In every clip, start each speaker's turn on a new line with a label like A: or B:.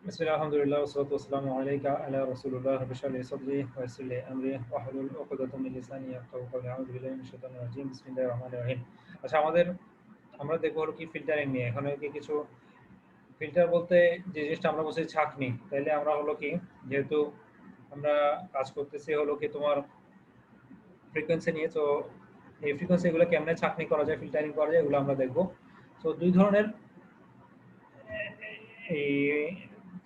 A: বিসমিল্লাহ আলহামদুলিল্লাহ ওয়াসসালাতু ওয়াসসালামু আলাইকা আলা রাসূলিল্লাহ রাব্বি ইশরাহ লি সাদরি ওয়া ইয়াসসির লি আমরি ওয়াহলুল উকদাতাম মিন লিসানি ইয়াফকাহু কওলি আউযু বিল্লাহি মিনাশ শাইতানির রাজীম বিসমিল্লাহির রহমানির রহিম। আচ্ছা, আমরা দেখবো হলো কি ফিল্টারিং নিয়ে। এখানে কি কিছু ফিল্টার বলতে যে জিনিসটা আমরা বলছি ছাঁকনি, তাইলে আমরা হলো কি, যেহেতু আমরা কাজ করতেছি হলো কি তোমার ফ্রিকোয়েন্সি নিয়ে, তো এই ফ্রিকোয়েন্সি এগুলো কেমনে ছাঁকনি করা যায়, ফিল্টারিং করা যায়, এগুলো আমরা দেখবো। তো দুই ধরনের এই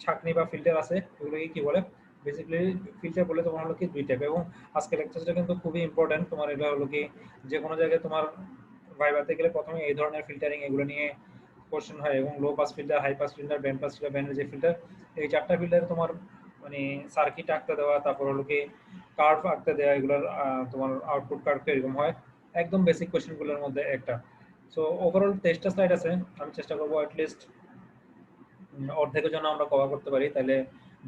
A: ছাঁকনি বা ফিল্টার আছে, এগুলোকে কি বলে? বেসিক্যালি ফিল্টার বলে তোমার হলো কি দুই টাইপ, এবং আজকের লেকচারটা কিন্তু খুবই ইম্পর্টেন্ট। তোমার এটা হলো কি যে কোনো জায়গায় তোমার ভাইভাতে গেলে প্রথমে এই ধরনের ফিল্টারিং এগুলো নিয়ে কোশ্চেন হয়, এবং low pass filter, high pass filter, band pass filter, band reject filter, এই চারটা ফিল্টারে তোমার মানে সার্কিট আঁকতে দেওয়া, তারপর হলো কি কার্ভ আঁকতে দেওয়া, এগুলোর তোমার আউটপুট কার্ভ এরকম হয়। একদম বেসিক কোশ্চেনগুলোর মধ্যে একটা। সো ওভারঅল 23টা স্লাইড আছে, আমি চেষ্টা করবো অ্যাটলিস্ট অর্ধেকের জন্য আমরা কভার করতে পারি। তাহলে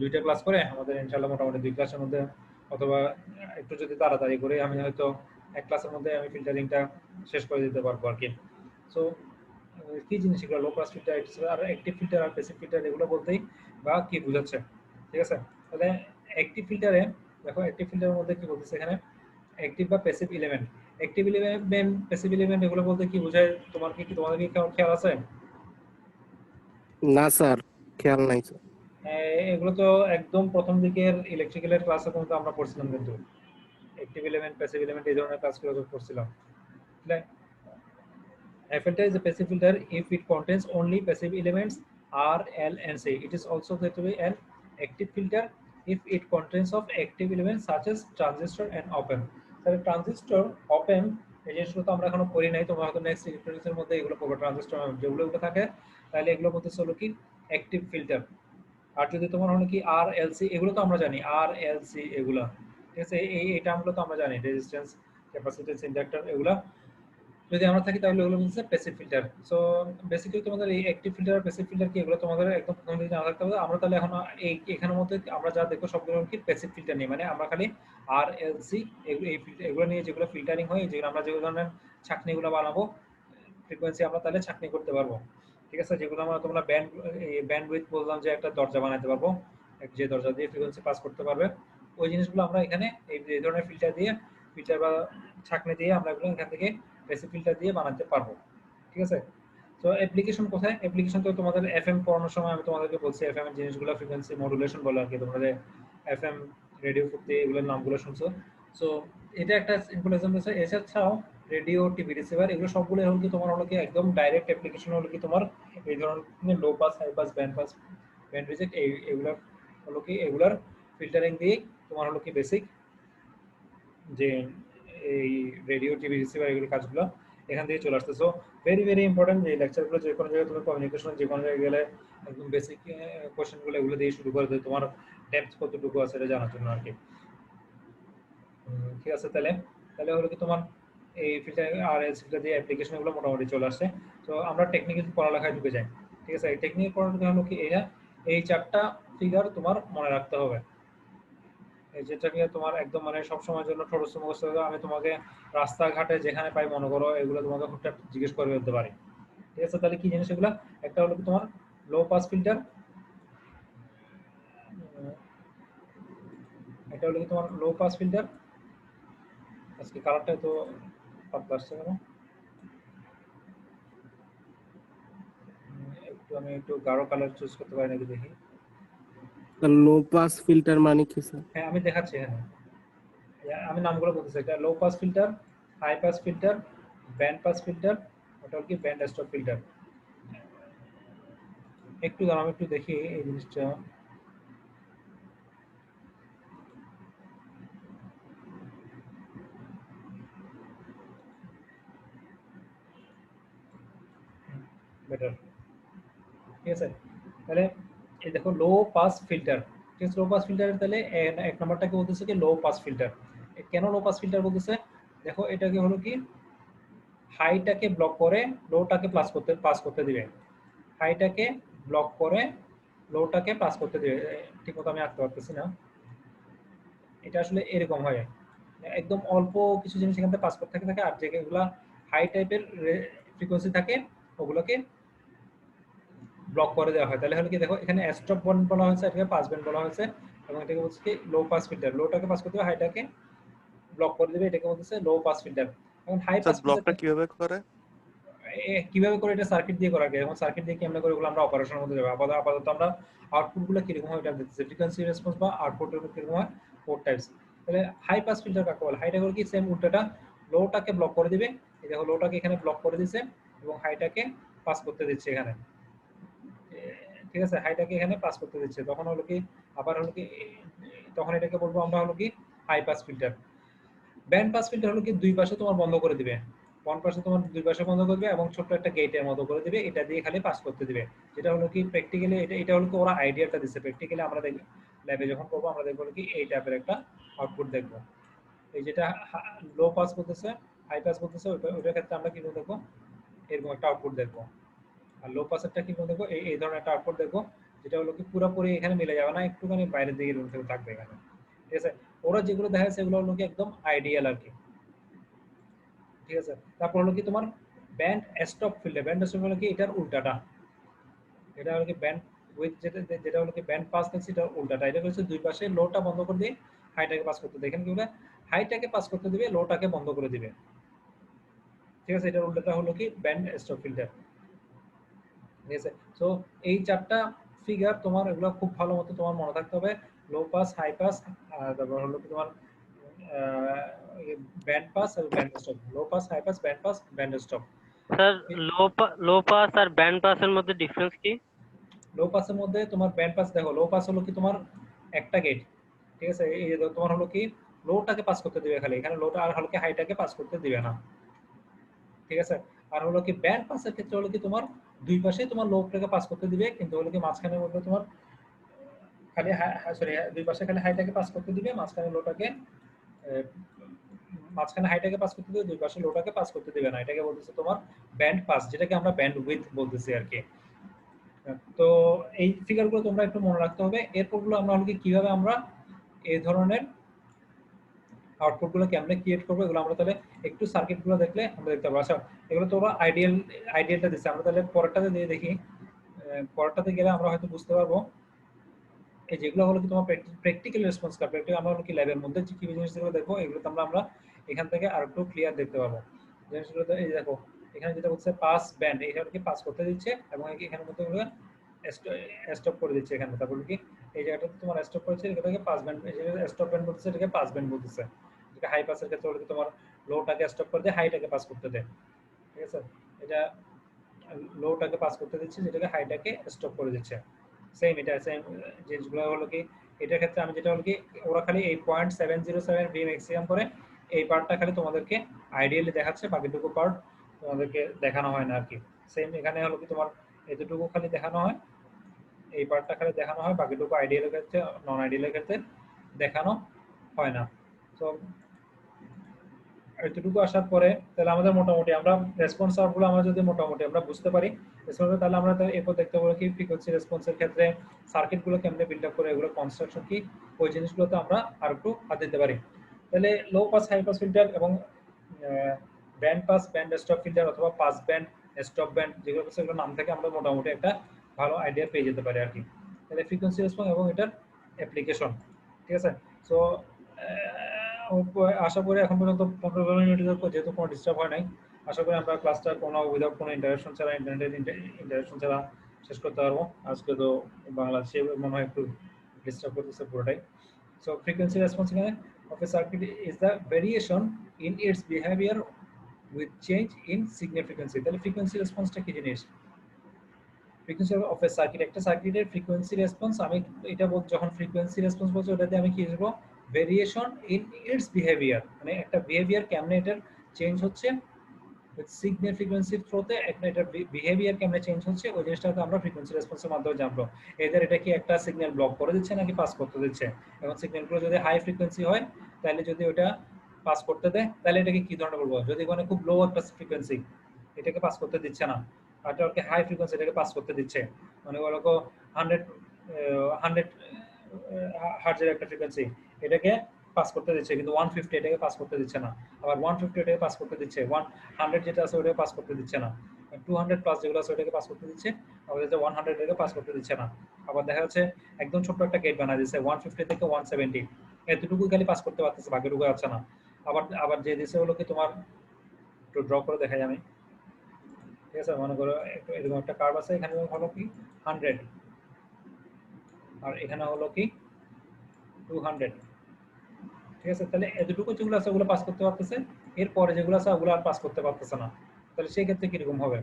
A: দুইটা ক্লাস করে আমাদের ইনশাল্লাহ মোটামুটি দুই ক্লাসের মধ্যে, অথবা একটু যদি তাড়াতাড়ি করে আমি হয়তো এক ক্লাসের মধ্যে আমি ফিল্টারিংটা শেষ করে দিতে পারবো আর কি। সো কি জিনিস এগুলো? লো পাস ফিল্টার আর অ্যাক্টিভ ফিল্টার আর প্যাসিভ ফিল্টার, এগুলো বলতেই বা কি বোঝাচ্ছে? ঠিক আছে, তাহলে অ্যাক্টিভ ফিল্টারে দেখো, অ্যাক্টিভ ফিল্টারের মধ্যে কি বলতেছে এখানে? অ্যাক্টিভ বা passive element. Active element, passive element, এগুলো বলতে কি বোঝায়? তোমাদের কি খেয়াল আছে?
B: না স্যার, খেয়াল নাই স্যার।
A: এগুলো তো একদম প্রথম দিকের ইলেকট্রিক্যালের ক্লাসে কিন্তু আমরা পড়ছিলাম, কিন্তু অ্যাক্টিভ এলিমেন্ট, প্যাসিভ এলিমেন্ট এই ধরনের ক্লাসগুলো তো পড়ছিলাম। A filter is a passive filter if it contains only passive elements R, L, and C. It is also said to be an active filter if it contains of active elements such as transistor and op amp. তাহলে transistor, op amp এই জিনিসগুলো তো আমরা এখনো পড়ি নাই, তোমরা হয়তো নেক্সট ইলেকট্রনিক্সের মধ্যে এগুলো পড়বে। ট্রানজিস্টর যেগুলো থাকে, তাহলে এগুলো বলতেছে হলো কি অ্যাক্টিভ ফিল্টার। আর যদি তোমার হলো কি আর এল সি, এগুলো তো আমরা জানি, আর এল সি এগুলা, ঠিক আছে, এই টার্মগুলো তো আমরা জানি, রেজিস্ট্যান্স, ক্যাপাসিট্যান্স, ইন্ডাক্টর, এগুলা যদি আমরা থাকি তাহলে ওগুলো হচ্ছে প্যাসিভ ফিল্টার। সো বেসিক্যালি তোমাদের এই অ্যাক্টিভ ফিল্টার আর প্যাসিভ ফিল্টার কি, এগুলো তোমাদের একদম প্রথম দিকে জানা থাকতে হবে। আমরা তাহলে এখন এই এখানের মধ্যে আমরা যা দেখবো সবগুলো কি প্যাসিভ ফিল্টার নিয়ে, মানে আমরা খালি আর এল সি এই ফিল্টার এগুলো নিয়ে যেগুলো ফিল্টারিং হয়, যেগুলো আমরা যে ধরনের ছাঁকনিগুলো বানাবো, ফ্রিকোয়েন্সি আমরা তাহলে ছাঁকনি করতে পারবো। ঠিক আছে, যেগুলো আমরা তোমরা ব্যান্ড উইথ বললাম যে একটা দরজা বানাতে পারবো, যে দরজা দিয়ে ফ্রিকোয়েন্সি পাস করতে পারবে, ওই জিনিসগুলো আমরা এখানে এই ধরনের ফিল্টার বা ছাঁকনি দিয়ে আমরা এগুলো এখান থেকে বেসিক ফিল্টার দিয়ে বানাতে পারবো। ঠিক আছে, তো অ্যাপ্লিকেশন কোথায়? অ্যাপ্লিকেশন তো তোমাদের এফএম পড়ানোর সময় আমি তোমাদেরকে বলছি, এফএম এর জিনিসগুলো ফ্রিকোয়েন্সি মডুলেশন বলে আর কি, তোমরা যে এফএম রেডিও ফুর্তি এগুলোর নামগুলো শুনছো। সো এটা একটা সিম্পল এক্সাম্পল আছে। এছাড়াও রেডিও, টিভি রিসিভার, এগুলো সবগুলো হলো কি তোমার হলো কি একদম ডাইরেক্ট অ্যাপ্লিকেশন হলো কি তোমার এই ধরনের low pass, high pass, band reject, এগুলো হলো কি এগুলার ফিল্টারিং দিয়ে তোমার হলো কি বেসিক যে এই রেডিও, টিভি রিসিভার এগুলো কাজগুলো এখান থেকে চলে আসছে। সো ভেরি ভেরি ইম্পর্টেন্ট যে লেকচারগুলো যে কোনো জায়গায় তুমি কমিউনিকেশন যে কোনো জায়গায় গেলে একদম বেসিক কোশ্চেনগুলো এগুলো দিয়ে শুরু করে দেয়, তোমার ডেপথ কতটুকু আছে এটা জানার জন্য আর কি। ঠিক আছে, তাহলে তাহলে হলো কি তোমার এই ফিল্টার আর এস ফিল্টার দিয়ে অ্যাপ্লিকেশনগুলো মোটামুটি চলে আসছে। তো আমরা টেকনিক্যাল পড়ালেখায় ঢুকে যাই। ঠিক আছে, এই টেকনিক্যাল পড়ালেখা হলো কি এরা এই চারটা ফিগার তোমার মনে রাখতে হবে। এই যেটা নিয়ে তোমার একদম মানে সবসময়ের জন্য ঠোঁটস্থ মুখস্থ হবে। আমি তোমাকে রাস্তাঘাটে যেখানে পাই মনে করো এগুলো তোমাকে হুটহাট জিজ্ঞেস করে ফেলতে পারি। ঠিক আছে, তাহলে কি জিনিস এগুলো? একটা হলো কি তোমার লো পাস ফিল্টার, এটা হলো কি তোমার লো পাস ফিল্টার। আজকে কালারটা তো পাতলা আসছে কেন? আমি একটু গাঢ় কালার চুজ করতে পারি নাকি দেখি।
B: লো পাস ফিল্টার মানে কি স্যার?
A: হ্যাঁ, আমি দেখাচ্ছি। হ্যাঁ, আমি নামগুলো বলতেছি। এটা low pass filter, high pass filter, band pass filter, ওটা হলো কি ব্যান্ড স্টপ ফিল্টার। একটু দাঁড়াও, আমি একটু দেখি এই জিনিসটা। বেটার, ঠিক আছে। তাহলে এই দেখো লো পাস ফিল্টার, ঠিক আছে। লো পাস ফিল্টারের তাহলে এক নম্বরটাকে বলতেছে কি লো পাস ফিল্টার। কেন লো পাস ফিল্টার বলতেছে? দেখো এটাকে হলো কি হাইটাকে ব্লক করে লোটাকে পাস করতে দিবে, হাইটাকে ব্লক করে লোটাকে পাস করতে দিবে। ঠিক মতো আমি আঁকতে পারতেছি না, এটা আসলে এরকম হয়। একদম অল্প কিছু জিনিস এখান থেকে পাস করতে থাকে, আর যেগুলা হাই টাইপের ফ্রিকোয়েন্সি থাকে ওগুলোকে ব্লক করে দেওয়া হয়, তাহলে হলো কি দেখো এখানে স্টপ ব্যান্ড বলা হয়েছে, এটাকে পাস ব্যান্ড বলা হয়েছে, এবং এটাকে বলছে কি লো পাস ফিল্টার। লোটাকে পাস করতে হবে, হাইটাকে ব্লক করে দেবে, এটাকে বলতেছে লো পাস ফিল্টার। এখন হাই
C: স্যার
A: পাস
C: ব্লকটা
A: ফিল্টার
C: কিভাবে করে?
A: কিভাবে করে এটা সার্কিট দিয়ে করা যায়, এবং সার্কিট দিয়ে কেমনে করে ওগুলো আমরা অপারেশনের মধ্যে যাবো। আপাতত আমরা আউটপুট গুলো কিরকম হয় এটা দেখতেছি, ফ্রিকোয়েন্সি রেসপন্স বা আউটপুটের কিরকম হয়, পোর্ট টাইপস। তাহলে হাই পাস ফিল্টার কাকে বলে? হাইটা করে কি সেম উল্টাটা, লোটাকে ব্লক করে দিবে, এই দেখো লোটাকে এখানে ব্লক করে দিয়েছে এবং হাইটাকে পাস করতে দিচ্ছে এখানে, ঠিক আছে, হাইটাকে এখানে পাস করতে দিচ্ছে। তখন হলো কি আবার হলো কি তখন এটাকে বলবো আমরা হলো কি high pass filter. Band pass filter হলো কি দুই পাশে তোমার বন্ধ করে দিবে, কোন পাশে তোমার দুই পাশে বন্ধ করবে এবং ছোট্ট একটা গেটের মতো করে দিবে, এটা দিয়ে খালি পাস করতে দিবে। যেটা হলো কি প্র্যাকটিক্যালি এটা হলো কি ওরা আইডিয়াটা দিচ্ছে, প্র্যাকটিক্যালি আমরা দেখব ল্যাবে যখন করবো আমরা দেখবো কি এই টাইপের একটা আউটপুট দেখবো। এই যেটা লো পাস বলতেছে, হাই পাস বলতেছে, ওইটার ক্ষেত্রে আমরা কি দেখবো, এরকম একটা আউটপুট দেখবো। আর লো পাসেরটা কি দেখবো, এই ধরনের একটা আউটপুট দেখবো, যেটা হলো কি পুরোপুরি এখানে মিলে যাবে না, একটুখানি বাইরের দিকে রুম থেকে থাকবে এখানে, ঠিক আছে। ওরা যেগুলো দেখাচ্ছে এগুলো হলো কি একদম আইডিয়াল আর কি, ঠিক আছে। তারপর হলো কি তোমার band stop filter. Band stop হলো কি এটার উল্টাটা, এটা হলো কি ব্যান্ড উইথ যেটা হলো কি ব্যান্ড পাস করছে এটা উল্টাটা। এটা হচ্ছে দুই পাশে লোটা বন্ধ করে দিয়ে হাইটাকে পাস করতে দেয়। এখানে কি বলে হাইটাকে পাস করতে দিবে, লোটাকে বন্ধ করে দিবে, ঠিক আছে। এটার উল্টাটা হলো কি ব্যান্ড স্টপ ফিল্টার, ঠিক আছে। সো এই চারটা ফিগার তোমার এগুলো খুব ভালো মতো তোমার মনে থাকতে হবে, লো পাস, হাই পাস, তারপর হলো কি তোমার ব্যান্ড পাস আর band stop, low pass, high pass, band pass, band stop.
D: Sir low pass আর ব্যান্ড পাসের মধ্যে ডিফারেন্স কি?
A: লো পাসের মধ্যে তোমার ব্যান্ড পাস দেখো, লো পাস হলো কি তোমার একটা গেট, ঠিক আছে। এই যে তোমার হলো কি লোটাকে পাস করতে দিবে খালি, এখানে লোটা, আর হলো কি হাইটাকে পাস করতে দিবে না, ঠিক আছে। আর হলো কি ব্যান্ড পাসের ক্ষেত্রে হলো কি তোমার দুই পাশে তোমার লোটাকে পাস করতে দিবে, কিন্তু হলো কি মাঝখানের মধ্যে তোমার খালি সরি দুই পাশে খালি হাইটাকে পাস করতে দিবে, মাঝখানে লোটাকে মাঝখানে হাইটাকে পাস করতে দিবে, দুই পাশে লোটাকে পাস করতে দিবে না। এটাকে বলতেছে তোমার ব্যান্ড পাস, যেটাকে আমরা ব্যান্ড উইথ বলতেছি আর কি। তো এই ফিগারগুলো তোমরা একটু মনে রাখতে হবে। এরপরগুলো আমরা হলো কি কিভাবে আমরা এই ধরনের আউটপুটগুলো কেমনে ক্রিয়েট করবো, এগুলো আমরা তাহলে একটু সার্কিটগুলো দেখলে আমরা দেখতে পাবো। আচ্ছা এগুলো তোমরা আইডিয়ালটা দিচ্ছে, আমরা তাহলে পরেরটাতে দিয়ে দেখি। পরেরটাতে গেলে আমরা হয়তো বুঝতে পারবো এই যেগুলো হলো কি তোমার প্র্যাকটিক্যাল রেসপন্স কার্ভ, প্র্যাকটিক্যাল আমরা হলো কি ল্যাবের মধ্যে যে কি জিনিসগুলো দেখবো, এগুলো তো আমরা এখান থেকে আর একটু ক্লিয়ার দেখতে পাবো জিনিসগুলো। এই দেখো এখানে যেটা হচ্ছে পাস ব্যান্ড, এটা হলো কি পাস করতে দিচ্ছে এবং এখানের মধ্যে স্টপ করে দিচ্ছে এখানে। তারপর কি এই জায়গাটাতে তোমার স্টপ করেছে, এটাকে পাস ব্যান্ড, স্টপ ব্যান্ড বলতেছে, এটাকে পাস ব্যান্ড বলতেছে। যেটা হাই পাসের ক্ষেত্রে হলো কি তোমার লোটাকে স্টপ করে দেয়, হাইটাকে পাস করতে দেয়, ঠিক আছে। এটা লোটাকে পাস করতে দিচ্ছে, যেটাকে হাইটাকে স্টপ করে দিচ্ছে। সেম এটা সেম জিনিসগুলো হলো কি এটার ক্ষেত্রে আমি যেটা হলো কি ওরা খালি এই 0.707 ভি ম্যাক্সিমাম করে এই পার্টটা খালি তোমাদেরকে আইডিয়ালি দেখাচ্ছে, বাকিটুকু পার্ট তোমাদেরকে দেখানো হয় না আর কি। সেম এখানে হলো কি তোমার এতটুকু খালি দেখানো হয়, এই পার্টটা খালি দেখানো হয়, বাকিটুকু আইডিয়ালের ক্ষেত্রে নন আইডিয়ালের ক্ষেত্রে দেখানো হয় না। তো এতটুকু আসার পরে তাহলে আমাদের মোটামুটি আমরা রেসপন্স গুলো আমরা যদি মোটামুটি আমরা বুঝতে পারি, তাহলে আমরা এরপর দেখতে পাবো কি ফ্রিকোয়েন্সি রেসপন্সের ক্ষেত্রে সার্কিট গুলো কেমনে বিল্ড আপ করে, এগুলো কনস্ট্রাকশন কি, ওই জিনিসগুলোতে আমরা আর একটু হাত দিতে পারি। তাহলে low pass, high pass filter এবং band pass, band stop filter অথবা পাস ব্যান্ড, স্টপ ব্যান্ড, যেগুলো সেগুলো নাম থেকে আমরা মোটামুটি একটা ভালো আইডিয়া পেয়ে যেতে পারি আর কি। তাহলে ফ্রিকোয়েন্সি রেসপন্স এবং এটার অ্যাপ্লিকেশন, ঠিক আছে। সো আশা করি এখন পর্যন্ত 15 মিনিট যেহেতু কোনো ডিস্টার্ব হয় নাই, আশা করি আমরা ক্লাসটা কোনো উইদাউট কোনো ইন্টারাকশন ছাড়া, ইন্টারনেটের ইন্টারাকশন ছাড়া শেষ করতে পারবো। আজকে তো বাংলাদেশে মনে হয় একটু ডিস্টার্ব করতেছে পুরোটাই। সো ফ্রিকোয়েন্সি রেসপন্স এখানে of a circuit is the variation in its behavior with change in signal frequency। তাহলে ফ্রিকোয়েন্সি রেসপন্সটা কি জিনিস? ফ্রিকোয়েন্সি অফ এ সার্কিট, একটা সার্কিটের ফ্রিকোয়েন্সি রেসপন্স, আমি এটা যখন ফ্রিকোয়েন্সি রেসপন্স বলছি ওটাতে আমি কি লিখবো, ভেরিয়েশন ইন ইটস বিহেভিয়ার, মানে একটা বিহেভিয়ার কেমনে এটার চেঞ্জ হচ্ছে সিগন্যাল ফ্রিকোয়েন্সির থ্রুতে, একটা এটা বিহেভিয়ার কেমনে চেঞ্জ হচ্ছে ওই জিনিসটাকে আমরা ফ্রিকোয়েন্সি রেসপন্সের মাধ্যমে জানবো। এদের এটা কি একটা সিগন্যাল ব্লক করে দিচ্ছে নাকি পাস করতে দিচ্ছে, এবং সিগন্যালগুলো যদি হাই ফ্রিকোয়েন্সি হয় তাহলে যদি ওটা পাস করতে দেয় তাহলে এটাকে কি ধরনের বলবো, যদি কোনো খুব লো একটা ফ্রিকোয়েন্সি এটাকে পাস করতে দিচ্ছে না, আর এটা হাই ফ্রিকোয়েন্সি এটাকে পাস করতে দিচ্ছে, মানে বলো 100 হার্টজের একটা ফ্রিকোয়েন্সি এটাকে পাস করতে দিচ্ছে, কিন্তু 150 এটাকে পাস করতে দিচ্ছে না, আবার 150 এটাকে পাস করতে দিচ্ছে, 100 যেটা আছে ওটাকে পাস করতে দিচ্ছে না। 200 প্লাস যেগুলো আছে ওটাকে পাস করতে দিচ্ছে, আবার যে 100 এটাকে পাস করতে দিচ্ছে না। আবার দেখা যাচ্ছে একদম ছোট্ট একটা গেট বানায় দিচ্ছে 150 থেকে 170, এতটুকুই খালি পাস করতে পারতেছে, বাকিটুকু যাচ্ছে না। আবার আবার যে দিচ্ছে হলো কি তোমার, একটু ড্র করে দেখাই আমি, ঠিক আছে? মনে করো এরকম একটা কার্ভ আছে, এখানে হলো কি 100 আর এখানে হলো কি 200, ঠিক আছে? তাহলে এতটুকু যেগুলো আছে ওগুলো পাস করতে পারতেছে, এরপরে যেগুলো আছে ওগুলো আর পাস করতে পারতেছে না। তাহলে সেই ক্ষেত্রে কিরকম হবে?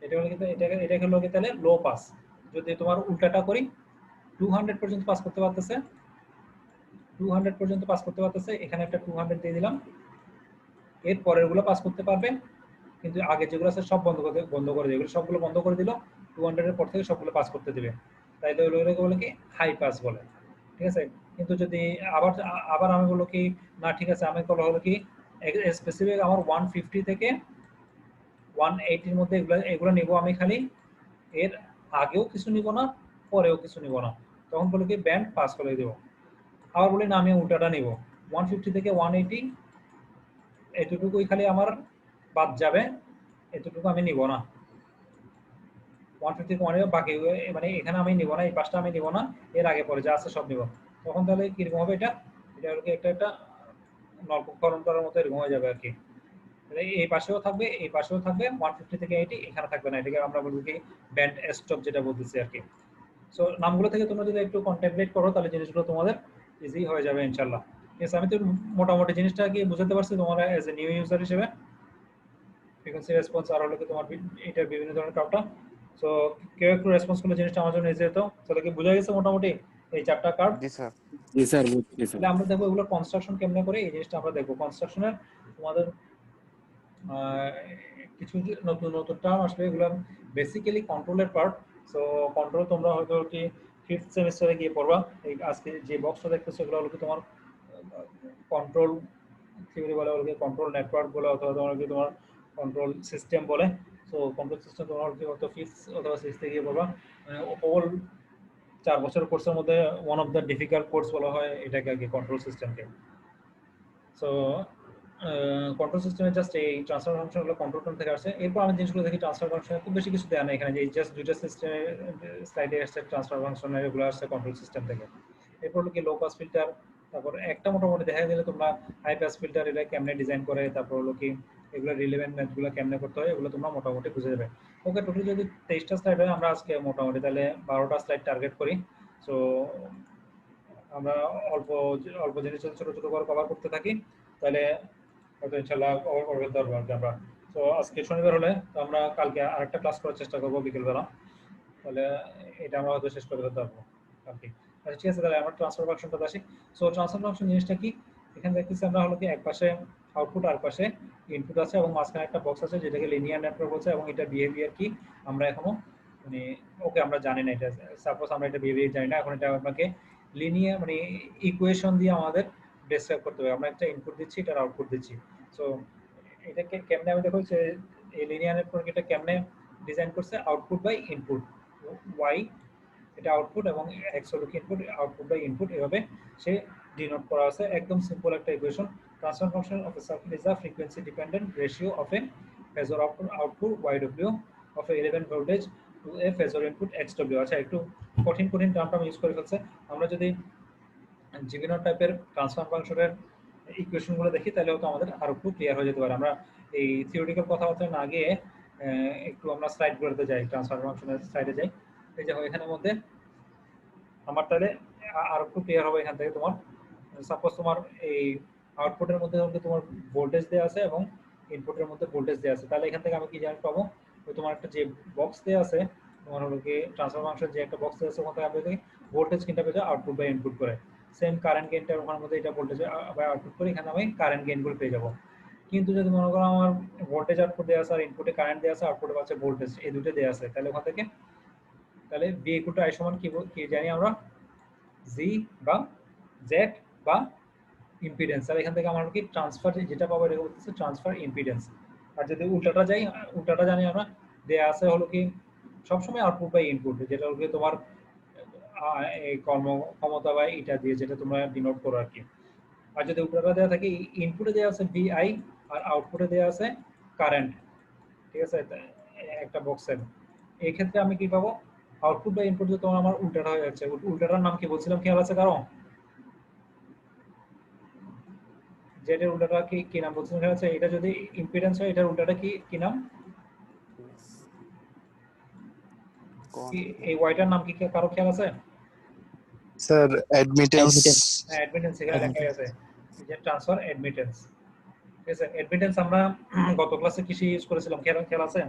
A: এটা হলো কিন্তু এটা হলো কি তাহলে লো পাস। যদি তোমার উল্টাটা করি, 200 পর্যন্ত পাস করতে পারতেছে, 200 পর্যন্ত পাস করতে পারতেছে, এখানে একটা 200 দিয়ে দিলাম, এর পরেরগুলো পাস করতে পারবে, কিন্তু আগে যেগুলো আছে সব বন্ধ করে দিবে, সবগুলো বন্ধ করে দিল, 200 এর পর থেকে সবগুলো পাস করতে দিবে, তাইলে ওগুলোকে বলে কি হাই পাস বলে, ঠিক আছে? কিন্তু যদি আবার আবার আমি বললো কি না ঠিক আছে, আমি হলো কি স্পেসিফিক আমার 150 থেকে 180 এর মধ্যে এগুলো এগুলো নিব আমি, খালি এর আগেও কিছু নিব না, পরেও কিছু নিব না, তখন বলে কি ব্যান্ড পাস করে দেব। আবার বলি না আমি উল্টাটা নিব, 150 থেকে 180 এতটুকুই খালি আমার বাদ যাবে, এতটুকু আমি নিব না, 150 থেকে 180 বাকি মানে এখানে আমি নিব না, এই পাশটা আমি নিব না, এর আগে পরে যা আছে সব নিব। তখন তাহলে কিরকম হবে এটা? এটা হলো কি একটা একটা নলকূপকরণ করার মতো এরকম হয়ে যাবে আর কি। এই পাশেও থাকবে, এই পাশেও থাকবে, 150 থেকে 80 এখানে থাকবে না, এটাকে আমরা বলবো কি ব্যান্ড স্টপ যেটা বলতেছি আর কি। সো নামগুলো থেকে তোমরা যদি একটু কন্টেমপ্লেট করো তাহলে জিনিসগুলো তোমাদের ইজি হয়ে যাবে ইনশাআল্লাহ। ইয়েস, আমি তো মোটামুটি জিনিসটা কি বুঝতে পারছি তোমরা এজ এ নিউ ইউজার হিসেবে, ফ্রিকোয়েন্সি রেসপন্স আর হলো কি তোমার এটার বিভিন্ন ধরনের কার্ভটা। সো কেউ একটু রেসপন্স করলে জিনিসটা আমার জন্য ইজি হতো। তাহলে কি বোঝা গেছে মোটামুটি এই চারটা কার্ভ?
C: জি স্যার।
B: জি স্যার, বুঝছি স্যার।
A: তাহলে আমরা দেখবো এগুলো কনস্ট্রাকশন কেমনে করে, এই জিনিসটা আমরা দেখবো। কনস্ট্রাকশনের তোমাদের কিছু নতুন নতুন টার্ম আসবে, এগুলো বেসিক্যালি কন্ট্রোলের পার্ট। সো কন্ট্রোল তোমরা হয়তো কি ফিফথ সেমিস্টারে গিয়ে পড়বা। এই আজকে যে বক্সটা দেখতেছো এগুলো হলো কি তোমার কন্ট্রোল থিওরি বলে, হলো কি কন্ট্রোল নেটওয়ার্ক বলে, অথবা তোমার কি তোমার কন্ট্রোল সিস্টেম বলে। সো কন্ট্রোল সিস্টেম তোমার কি হয়তো ফিফথ অথবা সিক্সথে গিয়ে পড়বা। ওভার 4 বছরের কোর্সের মধ্যে one of the difficult course বলা হয় এটাকে আর কি, কন্ট্রোল সিস্টেমকে। সো কন্ট্রোল সিস্টেমে জাস্ট এই ট্রান্সফার ফাংশনগুলো কন্ট্রোল টার্ম থেকে আসছে। এরপর আমি জিনিসগুলো দেখি ট্রান্সফার ফাংশনে খুব বেশি কিছু দেওয়া নেই এখানে, যে জাস্ট দুইটা সিস্টেমের স্লাইডে আসছে ট্রান্সফার ফাংশনের, এগুলো আসছে কন্ট্রোল সিস্টেম থেকে। এরপর হলো কি লো পাস ফিল্টার, তারপর একটা মোটামুটি দেখা গেলে তোমরা হাই পাস ফিল্টার এটা কেমনে ডিজাইন করে, তারপর হলো কি এগুলো রিলেভেন্ট ম্যাথগুলো কেমনে করতে হয়, এগুলো তোমরা মোটামুটি বুঝে যাবে। ওকে, টোটাল যদি 23টা স্লাইড হয়, আমরা আজকে মোটামুটি তাহলে 12টা স্লাইড টার্গেট করি। সো আমরা অল্প অল্প জিনিস ছোট ছোট করে কভার করতে থাকি, তাহলে হয়তো ইনশাল্লাহ কভার করতে পারবো আর কি আমরা। তো আজকে শনিবার হলে তো আমরা কালকে আরেকটা ক্লাস করার চেষ্টা করবো বিকেলবেলা, তাহলে এটা আমরা হয়তো শেষ করে দিতে পারবো আর কি। আচ্ছা ঠিক আছে, তাহলে আমরা ট্রান্সফার ফাংশনটা আসি। সো ট্রান্সফার ফাংশন জিনিসটা কি? এখানে দেখতেছি আমরা হলো কি এক পাশে আউটপুট আর পাশে ইনপুট আছে, এবং মাঝখানে একটা বক্স আছে যেটাকে লিনিয়ার নেটওয়ার্ক বলছে, এবং এটা বিহেভিয়ার কি আমরা এখনো মানে ওকে আমরা জানি না। এটা সাপোজ আমরা এটা বিহেভিয়ার জানি না, এখন এটা আপনাকে লিনিয়ার মানে ইকুয়েশন দিয়ে আমাদের ডেসক্রাইব করতে হবে। আমরা একটা ইনপুট দিচ্ছি, এটার আউটপুট দিচ্ছি। সো এটাকে কেমনে আমি দেখো যে এই লিনিয়ার নেটওয়ার্ক এটা কেমনে ডিজাইন করছে, আউটপুট বাই ইনপুট, ওয়াই এটা আউটপুট এবং এক্স হলো ইনপুট, আউটপুট বাই ইনপুট, এভাবে সে ডিনোট করা আছে। একদম সিম্পল একটা equation. Transfer function of a circuit is a frequency dependent ratio of a phasor output Y W of a relevant voltage to a phasor input X W. আচ্ছা, একটু কঠিন কঠিন টার্মটা আমি ইউজ করে ফেলছে। আমরা যদি বিভিন্ন টাইপের ট্রান্সফার ফাংশনের ইকুয়েশনগুলো দেখি তাহলে হয়তো আমাদের আরো একটু ক্লিয়ার হয়ে যেতে পারে। আমরা এই থিওরিটিক্যাল কথাবার্তা না গিয়ে একটু আমরা স্লাইডগুলোতে যাই, ট্রান্সফার ফাংশনের স্লাইডে যাই। এই যে এখানের মধ্যে আমার তাহলে আর একটু ক্লিয়ার হবে এখান থেকে। তোমার সাপোজ তোমার এই আউটপুটের মধ্যে তোমার ভোল্টেজ দেওয়া আছে এবং ইনপুটের মধ্যে ভোল্টেজ দেওয়া আছে, তাহলে এখান থেকে আমি কি জানি পাবো, ওই তোমার একটা যে বক্স দেওয়া আছে, তোমার হলো কি ট্রান্সফার ফাংশন যে একটা বক্স দেওয়া আছে, ওখান থেকে আমি ভোল্টেজ কিনটা পেয়ে যাই আউটপুট বা ইনপুট করে। সেম কারেন্ট গেইনটার ওখানের মধ্যে এটা ভোল্টেজ বা আউটপুট করে এখানে আমি কারেন্ট গেইনগুলো পেয়ে যাবো। কিন্তু যদি মনে করো আমার ভোল্টেজ আউটপুট দেওয়া আছে আর ইনপুটে কারেন্ট দেওয়া আছে, আউটপুটে পাচ্ছে ভোল্টেজ, এই দুটো দেওয়া আছে, তাহলে ওখান থেকে তাহলে বি ইকুয়াল টু আই সমান কি জানি আমরা, জি বা জেড বা ইম্পিডেন্স। আর এখান থেকে আমরা কি ট্রান্সফার যেটা পাবো এটা হচ্ছে ট্রান্সফার ইম্পিডেন্স। আর যদি উল্টাটা যাই, উল্টাটা জানি আমরা, দেয়া আছে হলো কি সবসময় আউটপুট বাই ইনপুট, যেটা হলো কি তোমার এই কর্ম ক্ষমতা বা এটা দিয়ে যেটা তোমরা ডিনোট করো আর কি। আর যদি উল্টাটা দেওয়া থাকে, ইনপুটে দেওয়া আছে ভিআই আর আউটপুটে দেওয়া আছে কারেন্ট, ঠিক আছে? একটা বক্সের, এই ক্ষেত্রে আমি কি পাবো, আউটপুট বা ইনপুট যে তোমার আমার উল্টাটা হয়ে যাচ্ছে। উল্টাটার নাম কি বলছিলাম, খেয়াল আছে কারো? যেটার উল্টাটা কি কি নাম বলছিলাম খেয়াল আছে? এটা যদি ইম্পিডেন্স হয়, এটার উল্টাটা কি কি নাম? কি এই ওয়াইটার নাম কি কারো খেয়াল আছে?
C: Sir admittance.
A: হ্যাঁ, অ্যাডমিটেন্স এখানে লেখা আছে, যে ট্রান্সফার অ্যাডমিটেন্স। ঠিক আছে, অ্যাডমিটেন্স আমরা গত ক্লাসে কিসে ইউজ করেছিলাম, খেয়াল খেয়াল আছে?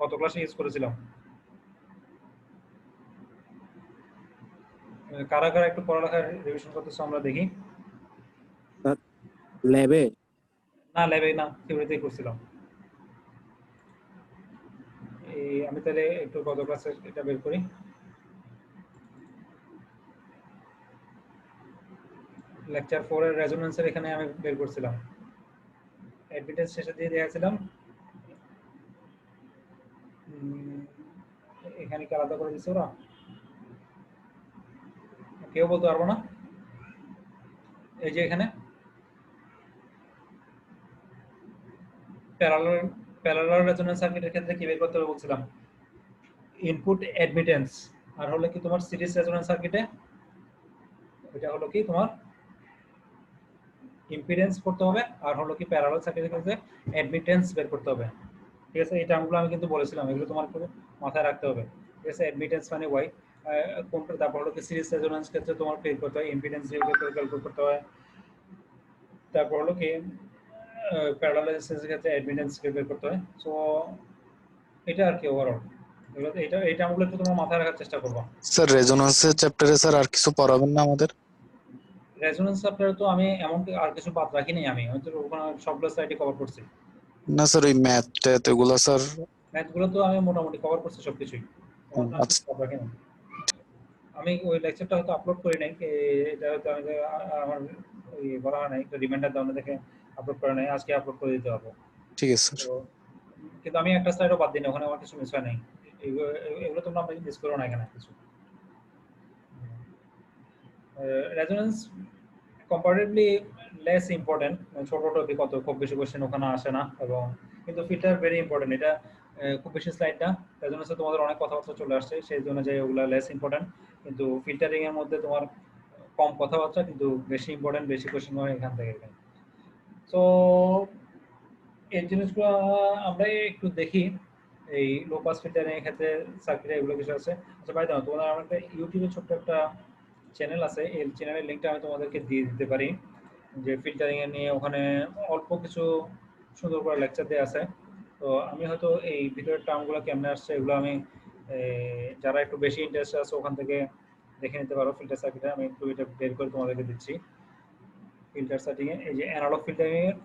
A: গত ক্লাসে ইউজ করেছিলাম। কারা কারা একটু পড়ালেখা রিভিশন করতেছো আমরা দেখি।
B: ল্যাবে
A: না, ল্যাবে না, থিওরিতেই করছিলাম। এই আমি তাহলে একটু গত ক্লাসে এটা বের করি। লেকচার 4 এর রেজোনেন্সের এখানে আমি বের করছিলাম, অ্যাডমিটেন্স শেষে দিয়ে দিয়েছিলাম। এখানে কি আলাদা করে দিছে ওরা? কেউ বলতে পারবো না? এই যে এখানে প্যারালাল রেজোনেন্স সার্কিটের ক্ষেত্রে কি বের করতে হবে বলছিলাম, ইনপুট অ্যাডমিটেন্স। আর হলো কি তোমার সিরিজ রেজোনেন্স সার্কিটে এটা হলো কি তোমার ইম্পিডেন্স করতে হবে, আর হলো কি প্যারালাল সার্কিটের ক্ষেত্রে অ্যাডমিটেন্স বের করতে হবে। ঠিক আছে, এই টার্মগুলো আমি কিন্তু বলেছিলাম, এগুলো তোমার পুরো মাথায় রাখতে হবে। ঠিক আছে, অ্যাডমিটেন্স মানে ওয়াই কোনটা, তারপর হলো কি সিরিজ রেজোনেন্স ক্ষেত্রে তোমার বের করতে হয় ইম্পিডেন্স দিয়ে ক্যালকুলেট করতে হয়, তারপর হলো কি প্যারালাল রেজিস্ট্যান্সের ক্ষেত্রে অ্যাডমিটেন্স বের করতে হয়। সো এটা আর কি ওভারঅল, এগুলো এই টার্মগুলো একটু তোমার মাথায় রাখার চেষ্টা করবা।
C: স্যার রেজোনেন্সের চ্যাপ্টারে স্যার আর কিছু পড়াবেন না আমাদের?
A: রেজোনেন্স চ্যাপ্টারে তো আমি এমন আর কিছু বাদ রাখিনি, আমি হয়তো ওখানে সবগুলো সাইডে কভার করছি।
C: না স্যার, ওই ম্যাথ ট্যাথ এগুলো স্যার।
A: ম্যাথগুলো তো আমি মোটামুটি কভার করছি সবকিছুই,
C: আচ্ছা
A: বাদ রাখিনি। আমি ওই লেকচারটা হয়তো আপলোড করি নাই, এটা হয়তো আমি আমার ওই বলা হয় নাই, একটা রিমাইন্ডার দেওয়া দেখে আপলোড করে নাই, আজকে আপলোড করে দিতে হবে।
C: ঠিক আছে স্যার।
A: তো কিন্তু আমি একটা স্লাইডও বাদ দিই না, ওখানে আমার কিছু মিস হয় নাই। এগুলো তোমরা মিস করো না এখানে কিছু। রেজোনেন্স কম্পারেটিভলি লেস ইম্পর্টেন্ট, ছোট টপিক, কত খুব বেশি কোশ্চেন ওখানে আসে না, এবং কিন্তু ফিল্টার ভেরি ইম্পর্টেন্ট। এটা খুব বেশি স্লাইড না, রেজোনেন্সে তোমাদের অনেক কথাবার্তা চলে আসছে, সেই জন্য যে ওগুলো লেস ইম্পর্টেন্ট। কিন্তু ফিল্টারিং এর মধ্যে তোমার কম কথাবার্তা কিন্তু বেশি ইম্পর্টেন্ট, বেশি কোশ্চেন হয় এখান থেকে। তো এই জিনিসগুলো আমরা একটু দেখি, এই লো পাস ফিল্টারিং এর ক্ষেত্রে সার্কিটে এগুলো কিছু আছে। আচ্ছা ভাই, দাও তোমাদের আমার একটা ইউটিউবে ছোট্ট একটা চ্যানেল আছে, এই চ্যানেলের লিঙ্কটা আমি তোমাদেরকে দিয়ে দিতে পারি, যে ফিল্টারিং এর নিয়ে ওখানে অল্প কিছু সুন্দর করে লেকচার দেওয়া আছে। তো আমি হয়তো এই ভিতরের টার্মগুলো কেমনে আসছে এগুলো আমি যারা একটু বেশি ইন্টারেস্ট আছে ওখান থেকে দেখে নিতে পারো। ফিল্টার সার্কিটে আমি একটু এটা বের করে তোমাদেরকে দিচ্ছি। ফিল্টার সার্কিটে এই যে অ্যানালগ ফিল্টারিং এর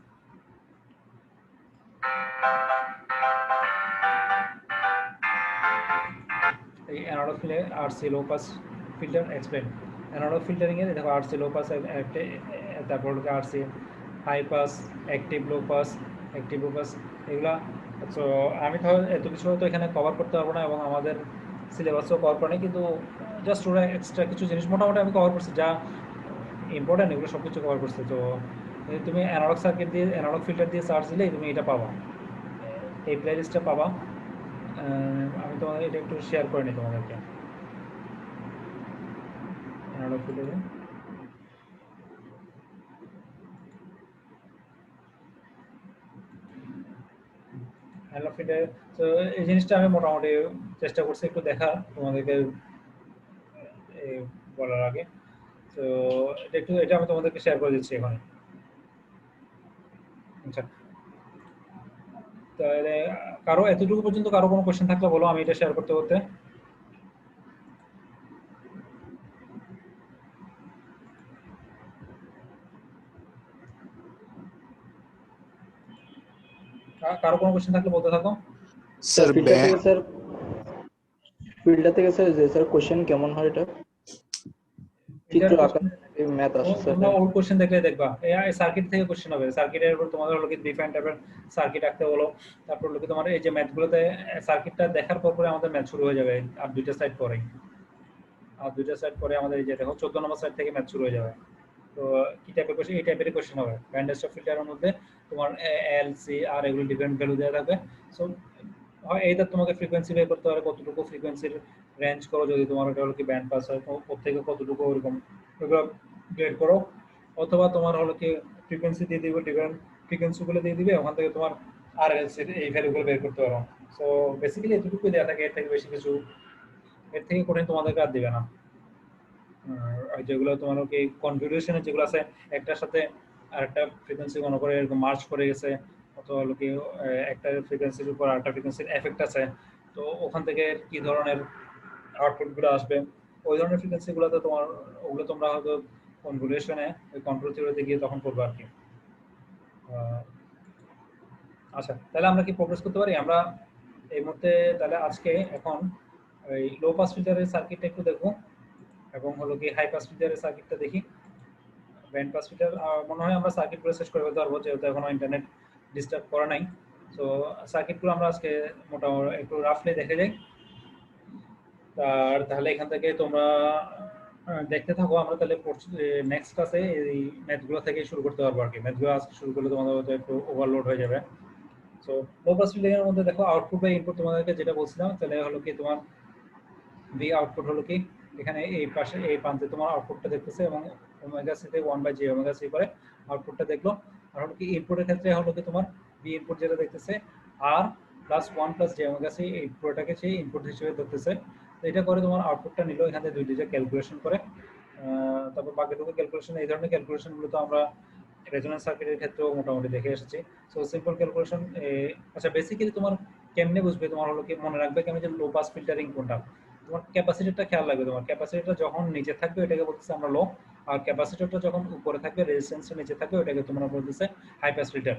A: এই analogue filter RC low pass filter explain. Analogue filtering এর দেখো আরসি লো পাস, তারপর হলো RC high pass, active low pass, এগুলা। তো আমি তো এত কিছু হয়তো এখানে কভার করতে পারবো না, এবং আমাদের সিলেবাসও কভার করে নাই, কিন্তু জাস্ট ওরা এক্সট্রা কিছু জিনিস মোটামুটি আমি কভার করছি, যা ইম্পর্টেন্ট এগুলো সব কিছু কভার করছে। তো তুমি অ্যানালগ সার্কিট দিয়ে অ্যানালগ ফিল্টার দিয়ে সার্চ দিলেই তুমি এটা পাবা, এই প্লেলিস্টটা পাবা। আমি তোমাদের এটা একটু শেয়ার করে নিই তোমাদেরকে। অ্যানালগ ফিল্টারে অ্যানালগ ফিল্টার, তো এই জিনিসটা আমি মোটামুটি চেষ্টা করছি একটু দেখার তোমাদেরকে বলার আগে। তো এটা আমি তোমাদেরকে শেয়ার করে দিচ্ছি এখন। আচ্ছা, তাহলে কারো এতটুকু পর্যন্ত কারো কোনো কোশ্চেন থাকলে বলো, আমি এটা শেয়ার করতে করতে। কারো কোনো কোশ্চেন থাকলে বলতে থাকো।
C: স্যার
E: ফিল্ডার থেকে স্যার যে স্যার কোশ্চেন কেমন হয় এটা? চিত্র আকার ম্যাথ আসছে স্যার।
A: তোমরা ওল্ড কোশ্চেন দেখলে দেখবা এই সার্কিট থেকে কোশ্চেন হবে। সার্কিটের উপর তোমাদের হলো কি ডিফারেন্ট টাইপের সার্কিট আঁকতে বলো, তারপর হলো কি তোমার এই যে ম্যাথগুলোতে সার্কিটটা দেখার পর পরে আমাদের ম্যাথ শুরু হয়ে যাবে, আর দুইটা সাইড পরে আমাদের এই যে দেখো 14 নম্বর সাইড থেকে ম্যাথ শুরু হয়ে যাবে। তো কি টাইপের কোশ্চেন, এই টাইপের কোশ্চেন হবে। ব্যান্ড স্টপ ফিল্টারের মধ্যে তোমার এল সি আর এগুলো ডিফারেন্ট ভ্যালু দেওয়া থাকবে। সো হয় এইটা তোমাকে ফ্রিকোয়েন্সি বের করতে পারে, কতটুকু ফ্রিকোয়েন্সির রেঞ্জ করো, যদি তোমার ওটা হলো কি ব্যান্ড পাস হয় প্রত্যেকে কতটুকু ওরকম ওগুলো বের করো, অথবা তোমার হলো কি ফ্রিকোয়েন্সি দিয়ে দিবে, ডিফারেন্ট ফ্রিকোয়েন্সিগুলো দিয়ে দিবে, ওখান থেকে তোমার আরএলসি এই ভ্যালুগুলো বের করতে পারো। সো বেসিক্যালি এতটুকু দেওয়া থাকে, এর থেকে বেশি কিছু, এর থেকে কঠিন তোমাদেরকে আর দিবে না। আর যেগুলো তোমার কি কনফিগারেশনে যেগুলো আছে, একটার সাথে আরেকটা ফ্রিকোয়েন্সি মনে করে এরকম মার্চ করে গেছে, অথবা হলো কি একটা ফ্রিকোয়েন্সির উপর আরেকটা ফ্রিকোয়েন্সির এফেক্ট আছে, তো ওখান থেকে কি ধরনের আউটপুটগুলো আসবে, ওই ধরনের ফ্রিকোয়েন্সিগুলোতে তোমার ওগুলো তোমরা হয়তো কনফিগারেশনে ওই কন্ট্রোল থিওরিতে গিয়ে তখন করবে আর কি। আচ্ছা, তাহলে আমরা কি প্রোগ্রেস করতে পারি? আমরা এই মুহূর্তে তাহলে আজকে এখন এই লো পাস ফিল্টারের সার্কিটটা একটু দেখবো, এবং হলো কি হাই পাস ফিল্টারের সার্কিটটা দেখি। ব্যান্ড পাস ফিল্টার মনে হয় আমরা সার্কিটগুলো শেষ করে ফেলতে পারবো, যেহেতু এখনো ইন্টারনেট ডিস্টার্ব করা নাই। সো সার্কিটগুলো আমরা আজকে মোটামুটি একটু রাফলি দেখে যাই, আর তাহলে এখান থেকে তোমরা দেখতে থাকো। আমরা তাহলে নেক্সট ক্লাসে এই ম্যাথগুলো থেকে শুরু করতে পারবো আর কি। ম্যাথগুলো আজকে শুরু করলে তোমাদের হয়তো একটু ওভারলোড হয়ে যাবে। সো লো পাস ফিল্টারের মধ্যে দেখো আউটপুট বা ইনপুট তোমাদেরকে যেটা বলছিলাম, তাহলে হলো কি তোমার ভি আউটপুট হলো কি এখানে এই পাশে এই প্রান্তে তোমার আউটপুটটা দেখতেছে, এবং ওমেগা সি তে 1/j ওমেগা সি করে আউটপুটটা দেখলো। আর হলো কি ইনপুটের ক্ষেত্রে হলো কি তোমার ভি ইনপুট যেটা দেখতেছে R plus 1 plus j omega C, এই পুরোটাকে সেই ইনপুট হিসেবে ধরতেছে। তো এটা করে তোমার আউটপুটটা নিল, এখানে দুই ডিজিট ক্যালকুলেশন করে, তারপর বাকিটুকু ক্যালকুলেশন, এই ধরনের ক্যালকুলেশনগুলো তো আমরা রেজোন্যান্স সার্কিটের ক্ষেত্রেও মোটামুটি দেখে এসেছি। So simple calculation. আচ্ছা, বেসিক্যালি তোমার কেমনে বুঝবে, তোমার হলো কি মনে রাখবে কেমন যে লো পাস ফিল্টারিং কোনটা, তোমার ক্যাপাসিটরটা খেয়াল লাগবে। তোমার ক্যাপাসিটরটা যখন নিচে থাকবে এটাকে বলতেছে আমরা লো, আর ক্যাপাসিটরটা যখন উপরে থাকবে, রেজিস্ট্যান্সটা নিচে থাকবে, ওটাকে তোমরা বলতেছে হাই পাস ফিল্টার।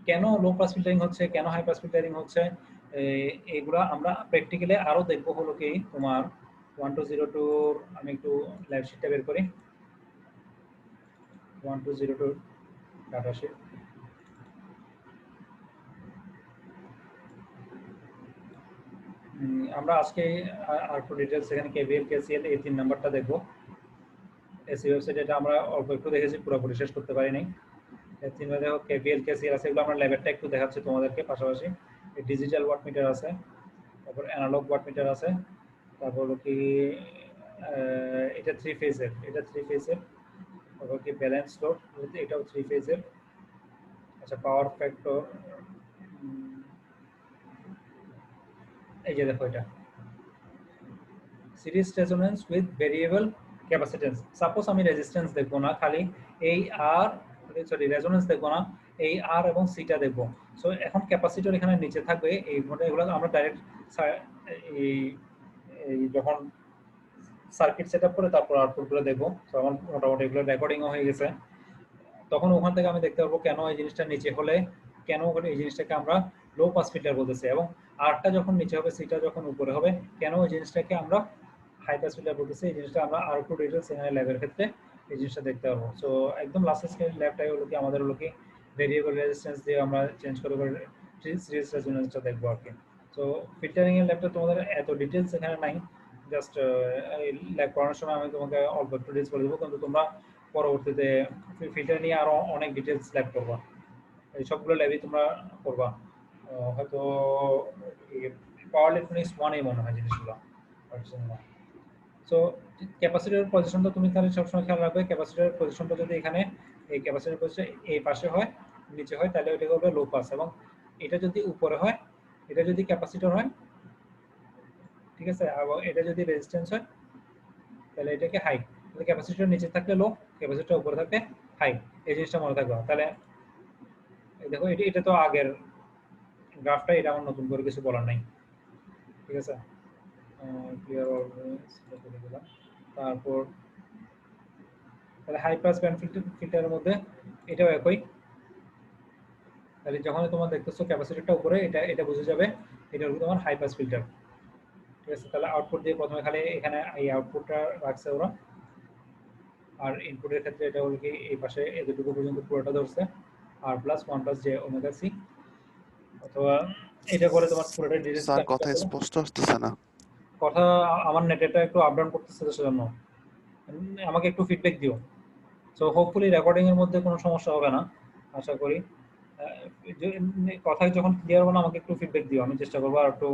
A: কেন লো পাস ফিল্টারিং হচ্ছে, কেন হাই পাস ফিল্টারিং হচ্ছে, এইগুলা আমরা প্র্যাকটিক্যালি আরো দেখবো। হলো কি তোমার 1202 আমি একটু লাইভ শিটটা বের করি, 1202 ডাটা শিট। আমরা আজকে আর একটু ডিটেইলস এখানে কেভিএল কেসিএল এই 3 নাম্বারটা দেখবো। এসি ওয়েবসাইট এটা আমরা অল্প একটু দেখেছি, পুরোপুরি শেষ করতে পারি নাই। এই 3 দেখো কেভিএল কেসিএল আছে, এগুলো আমরা ল্যাবেরটা একটু দেখাচ্ছি তোমাদেরকে পাশাপাশি। এই ডিজিটাল ওয়াট মিটার আছে, তারপর অ্যানালগ ওয়াট মিটার আছে, তারপর হলো কি এটা 3 ফেজের, এটা 3 ফেজের, তারপর কি ব্যালেন্স লোড, এটাও 3 ফেজের। আচ্ছা, পাওয়ার ফ্যাক্টর এই যে দেখো, এটা series resonance with variable capacitance. Suppose আমি রেজিস্ট্যান্স দেখবো না, খালি এই আর রেজোন্যান্স দেখবো না, এই আর এবং সিটা দেখবো। সো এখন ক্যাপাসিটর এখানে নিচে থাকবে, এই এগুলো আমরা ডাইরেক্ট এই যখন সার্কিট সেটআপ করে তারপর আউটপুটগুলো দেখবো। তো আমার মোটামুটি এগুলো রেকর্ডিংও হয়ে গেছে, তখন ওখান থেকে আমি দেখতে পারবো কেন এই জিনিসটা নিচে হলে, কেন এই জিনিসটাকে আমরা লো পাস ফিল্টার বলতেছি, এবং আরটা যখন নিচে হবে, সিটা যখন উপরে হবে, কেন এই জিনিসটাকে আমরা হাই পাস ফিল্টার বলতেছি। এই জিনিসটা আমরা আর একটু ডিটেইলস এখানে ল্যাবের ক্ষেত্রে এই জিনিসটা দেখতে পারবো। সো একদম লাস্টের স্কেল ল্যাবটাই হলো কি আমাদের হলো কি ভেরিয়েবল রেজিস্ট্যান্স দিয়ে আমরা চেঞ্জ করে সিরিজ রেজোন্যান্সটা দেখবো আর কি। সো ফিল্টারিং এর ল্যাবটা তোমাদের এত ডিটেইলস এখানে নাই, জাস্ট ল্যাব করানোর সময় আমি তোমাকে অল্প একটু ডিটেইলস বলে দেবো, কিন্তু তোমরা পরবর্তীতে ফিল্টার নিয়ে আরো অনেক ডিটেইলস ল্যাব করবা, এই সবগুলো ল্যাবই তোমরা করবা। হয়তো পাওয়ার ইলেকট্রনিক্স 1 মনে হয় জিনিসগুলো। সো ক্যাপাসিটরের পজিশনটা তুমি তাহলে সবসময় খেয়াল রাখবে। ক্যাপাসিটরের পজিশনটা যদি এখানে এই ক্যাপাসিটরের পজিশন এই পাশে হয়, নিচে হয়, তাহলে ওইটা হবে লো পাস, এবং এটা যদি উপরে হয়, এটা যদি ক্যাপাসিটর হয়, ঠিক আছে, এবং এটা যদি রেজিস্ট্যান্স হয়, তাহলে এটাকে হাই। তাহলে ক্যাপাসিটর নিচে থাকলে লো, ক্যাপাসিটর উপরে থাকলে হাই, এই জিনিসটা মনে থাকবে। তাহলে এই দেখো, এটা তো আগের গ্রাফটা, এটা আমার নতুন করে কিছু বলার নাই, ঠিক আছে। ক্লিয়ার অলওয়েজ লিখে দিলাম। তারপর তাহলে হাই পাস ব্যান্ড ফিল্টারের মধ্যে এটাও একই। তাহলে যখন তোমার দেখতেছো ক্যাপাসিটরটা উপরে, এটা বুঝে যাবে এটা হলো তোমার হাই পাস ফিল্টার, ঠিক আছে। তাহলে আউটপুট দিয়ে প্রথমে খালি এখানে এই আউটপুটটা রাখছে ওরা, আর ইনপুটের ক্ষেত্রে এটা হলো কি এই পাশে এতটুকু পর্যন্ত পুরোটা ধরছে, R plus 1 plus j omega C, অথবা এটা করে তোমার পুরোটা ডিটেইলস।
C: স্যার কথা স্পষ্ট আসতেছে না।
A: কথা আমার নেটটা একটু আপ ডাউন করতেছে, সেজন্য আমাকে একটু ফিডব্যাক দিও। সো হোপফুলি রেকর্ডিং এর মধ্যে কোনো সমস্যা হবে না, আশা করি। কথা যখন ক্লিয়ার হবে না আমাকে একটু ফিডব্যাক দিও, আমি চেষ্টা করবো আর একটু